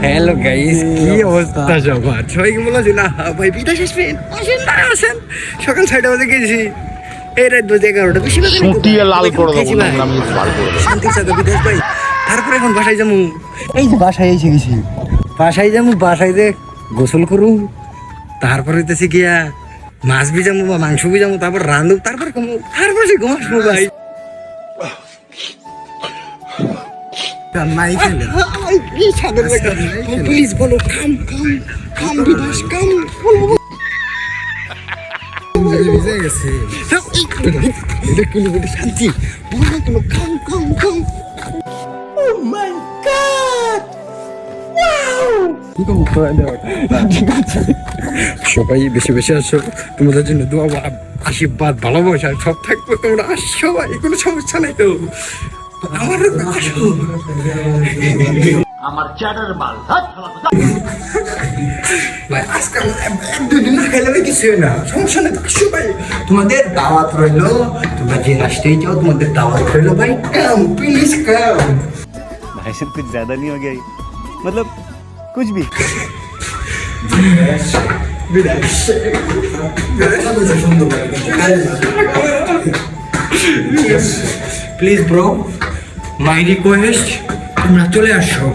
Hello guys, কি অবস্থা সবার? সবাইকে বলেছি না ভাই বিদেশ আসবেন, আসেন না আসেন। সকাল 6টা বাজে গেছি, এই রাত বাজে 11টা, বেশি বাজে ফুটিয়ে লাল করে দেবো, আমি লাল করে দেবো। শান্তির সাথে বিদেশ ভাই। তারপরে এখন বাসায় যাবো, এই যে বাসায় এসে গেছি। বাসায় যাবো, বাসায় যে গোসল করু, তারপরে হইতেছে গিয়া মাছ ভিজামু বা মাংস ভিজামু, তারপর রান্ধু, তারপর কমু, তারপর সে ঘুমাসবো ভাই। প্লিজ বলো কাম কাম কাম বিদেশ কাম বলো। শান্তি বলো তুমি কাম কাম কাম। সবাই বেশি বেশি আসো, তোমাদের জন্য দোয়া আশীর্বাদ ভালোবাসা সব থাকবে, তোমরা আসো ভাই, কোনো সমস্যা নাই তো। আমার আসো, আমার চ্যাটার মাল ভাই আজকাল দুদিন না খেলে ভাই কিছু না, সমস্যা নেই, আসো ভাই। তোমাদের দাওয়াত রইলো, তোমরা যে রাস্তায় যাও তোমাদের দাওয়াত রইলো ভাই, কাম প্লিজ কাম। भाई साहब कुछ ज्यादा नहीं हो गया ये? मतलब कुछ भी। প্লিজ ব্রো, মাই রিকোয়েস্ট, তোমরা চলে আসো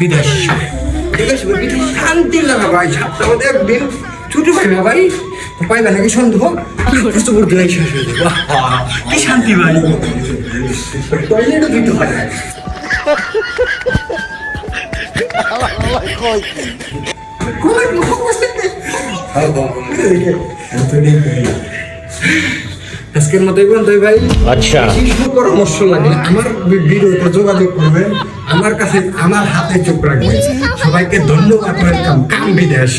বিদেশ। ঠিক আছে ভাই, বিদেশ শান্তি লাগা ভাই, সপ্তাহ মধ্যে একদিন ছুটি পাইবে ভাই, পাইবে নাকি সন্দেহ, কষ্ট করতে শেষ হয়ে যাবে। কি শান্তি ভাই, টয়লেটও দিতে হয়। আজকের মতো ভাই, আচ্ছা কিছু পরামর্শ লাগলে আমার ভিডিওতে যোগাযোগ করবেন, আমার কাছে আমার হাতে চোখ রাখবেন। সবাইকে ধন্যবাদ, ওয়েলকাম কাম বিদেশ।